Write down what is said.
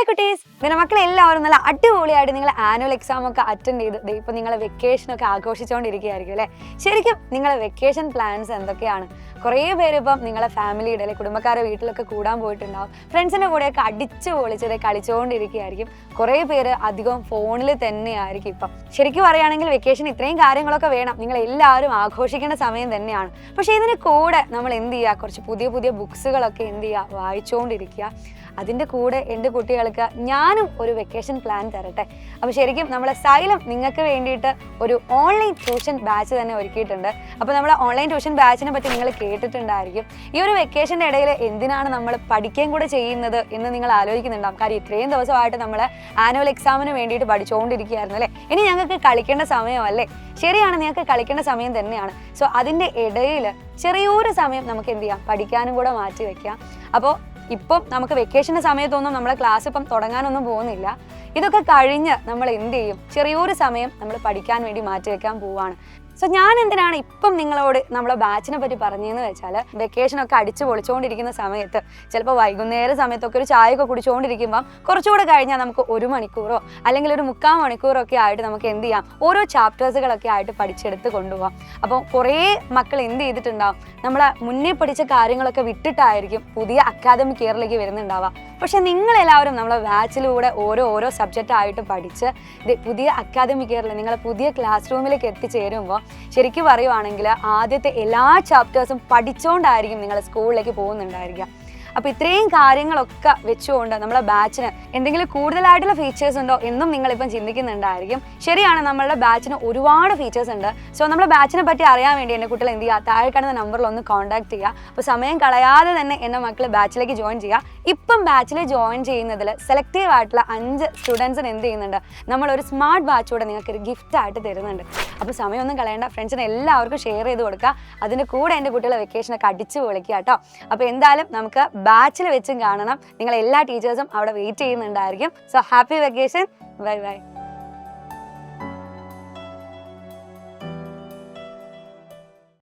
Hi കുട്ടീസ്, നിങ്ങളുടെ മക്കളെല്ലാവരും നല്ല അടിപൊളിയായിട്ട് നിങ്ങൾ ആനുവൽ എക്സാം ഒക്കെ അറ്റൻഡ് ചെയ്ത് ഇപ്പോൾ നിങ്ങൾ വെക്കേഷനൊക്കെ ആഘോഷിച്ചുകൊണ്ടിരിക്കുകയായിരിക്കും അല്ലേ. ശരിക്കും നിങ്ങളെ വെക്കേഷൻ പ്ലാൻസ് എന്തൊക്കെയാണ്? കുറേ പേര് ഇപ്പം നിങ്ങളെ ഫാമിലിയുടെ അല്ലെങ്കിൽ കുടുംബക്കാരുടെ വീട്ടിലൊക്കെ കൂടാൻ പോയിട്ടുണ്ടാവും. ഫ്രണ്ട്സിൻ്റെ കൂടെയൊക്കെ അടിച്ച് പൊളിച്ചത് കളിച്ചുകൊണ്ടിരിക്കുകയായിരിക്കും. കുറേ പേര് അധികം ഫോണിൽ തന്നെയായിരിക്കും. ഇപ്പം ശരിക്കും പറയുകയാണെങ്കിൽ വെക്കേഷൻ ഇത്രയും കാര്യങ്ങളൊക്കെ വേണം, നിങ്ങൾ എല്ലാവരും ആഘോഷിക്കേണ്ട സമയം തന്നെയാണ്. പക്ഷേ ഇതിന് കൂടെ നമ്മൾ എന്ത് ചെയ്യുക, കുറച്ച് പുതിയ പുതിയ ബുക്സുകളൊക്കെ എന്ത് ചെയ്യുക, വായിച്ചുകൊണ്ടിരിക്കുക. അതിൻ്റെ കൂടെ എൻ്റെ കുട്ടികൾക്ക് ഞാനും ഒരു വെക്കേഷൻ പ്ലാൻ തരട്ടെ. അപ്പോൾ ശരിക്കും നമ്മളെ സൈലം നിങ്ങൾക്ക് വേണ്ടിയിട്ട് ഒരു ഓൺലൈൻ ട്യൂഷൻ ബാച്ച് തന്നെ ഒരുക്കിയിട്ടുണ്ട്. അപ്പോൾ നമ്മുടെ ഓൺലൈൻ ട്യൂഷൻ ബാച്ചിനെ പറ്റി നിങ്ങൾ കേട്ടിട്ടുണ്ടായിരിക്കും. ഈ ഒരു വെക്കേഷൻ്റെ ഇടയിൽ എന്തിനാണ് നമ്മൾ പഠിക്കുകയും കൂടെ ചെയ്യുന്നത് എന്ന് നിങ്ങൾ ആലോചിക്കുന്നുണ്ടാകും. കാര്യം ഇത്രയും ദിവസമായിട്ട് നമ്മൾ ആനുവൽ എക്സാമിന് വേണ്ടിയിട്ട് പഠിച്ചുകൊണ്ടിരിക്കുകയായിരുന്നു അല്ലേ. ഇനി ഞങ്ങൾക്ക് കളിക്കേണ്ട സമയമല്ലേ? ശരിയാണ്, നിങ്ങൾക്ക് കളിക്കേണ്ട സമയം തന്നെയാണ്. സോ അതിൻ്റെ ഇടയിൽ ചെറിയൊരു സമയം നമുക്ക് എന്ത് ചെയ്യാം, പഠിക്കാനും കൂടെ മാറ്റി വയ്ക്കാം. അപ്പോൾ ഇപ്പം നമുക്ക് വെക്കേഷൻ്റെ സമയത്തൊന്നും നമ്മളെ ക്ലാസ് ഇപ്പം തുടങ്ങാനൊന്നും പോകുന്നില്ല. ഇതൊക്കെ കഴിഞ്ഞ് നമ്മൾ എന്ത് ചെയ്യും, ചെറിയൊരു സമയം നമ്മൾ പഠിക്കാൻ വേണ്ടി മാറ്റി വെക്കാൻ പോവുകയാണ്. സോ ഞാൻ എന്തിനാണ് ഇപ്പം നിങ്ങളോട് നമ്മളെ ബാച്ചിനെ പറ്റി പറഞ്ഞതെന്ന് വെച്ചാൽ, വെക്കേഷനൊക്കെ അടിച്ച് പൊളിച്ചുകൊണ്ടിരിക്കുന്ന സമയത്ത് ചിലപ്പോൾ വൈകുന്നേര സമയത്തൊക്കെ ഒരു ചായയൊക്കെ കുടിച്ചുകൊണ്ടിരിക്കുമ്പം കുറച്ചുകൂടെ കഴിഞ്ഞാൽ നമുക്ക് 1 മണിക്കൂറോ അല്ലെങ്കിൽ ഒരു 3/4 മണിക്കൂറൊക്കെ ആയിട്ട് നമുക്ക് എന്ത് ചെയ്യാം, ഓരോ ചാപ്റ്റേഴ്സുകളൊക്കെ ആയിട്ട് പഠിച്ചെടുത്ത് കൊണ്ടുപോകാം. അപ്പോൾ കുറേ മക്കൾ എന്ത് ചെയ്തിട്ടുണ്ടാവും, നമ്മളെ മുന്നേ പഠിച്ച കാര്യങ്ങളൊക്കെ വിട്ടിട്ടായിരിക്കും പുതിയ അക്കാദമിക് ഇയറിലേക്ക് വരുന്നുണ്ടാവുക. പക്ഷെ നിങ്ങളെല്ലാവരും നമ്മളെ ബാച്ചിലൂടെ ഓരോ സബ്ജക്റ്റായിട്ട് പഠിച്ച് പുതിയ അക്കാദമിക് ഇയറിൽ നിങ്ങൾ പുതിയ ക്ലാസ് റൂമിലേക്ക് എത്തിച്ചേരുമ്പോൾ ശരിക്കും പറയുവാണെങ്കിൽ ആദ്യത്തെ എല്ലാ ചാപ്റ്റേഴ്സും പഠിച്ചുകൊണ്ടായിരിക്കും നിങ്ങൾ സ്കൂളിലേക്ക് പോകുന്നുണ്ടായിരിക്കുക. അപ്പോൾ ഇത്രയും കാര്യങ്ങളൊക്കെ വെച്ചുകൊണ്ട് നമ്മളെ ബാച്ചിന് എന്തെങ്കിലും കൂടുതലായിട്ടുള്ള ഫീച്ചേഴ്സ് ഉണ്ടോ എന്നും നിങ്ങളിപ്പം ചിന്തിക്കുന്നുണ്ടായിരിക്കും. ശരിയാണ്, നമ്മളുടെ ബാച്ചിന് ഒരുപാട് ഫീച്ചേഴ്സ് ഉണ്ട്. സോ നമ്മളെ ബാച്ചിനെ പറ്റി അറിയാൻ വേണ്ടി എൻ്റെ കുട്ടികൾ എന്ത് ചെയ്യുക, താഴെ കാണുന്ന നമ്പറിൽ ഒന്ന് കോൺടാക്ട് ചെയ്യുക. അപ്പോൾ സമയം കളയാതെ തന്നെ എൻ്റെ മക്കൾ ബാച്ചിലേക്ക് ജോയിൻ ചെയ്യുക. ഇപ്പം ബാച്ചിൽ ജോയിൻ ചെയ്യുന്നതിൽ സെലക്റ്റീവ് ആയിട്ടുള്ള 5 സ്റ്റുഡൻസിന് എന്ത് ചെയ്യുന്നുണ്ട്, നമ്മളൊരു സ്മാർട്ട് വാച്ചൂടെ നിങ്ങൾക്കൊരു ഗിഫ്റ്റായിട്ട് തരുന്നുണ്ട്. അപ്പോൾ സമയമൊന്നും കളയേണ്ട, ഫ്രണ്ട്സിന് എല്ലാവർക്കും ഷെയർ ചെയ്ത് കൊടുക്കുക. അതിൻ്റെ കൂടെ എൻ്റെ കുട്ടികളെ വെക്കേഷനൊക്കെ അടിച്ച് പൊളിക്കുക കേട്ടോ. അപ്പോൾ എന്തായാലും നമുക്ക് ബാച്ചിൽ വെച്ചും കാണണം. നിങ്ങൾ എല്ലാ ടീച്ചേഴ്സും അവിടെ വെയിറ്റ് ചെയ്യുന്നുണ്ടായിരിക്കും. So happy vacation, bye by.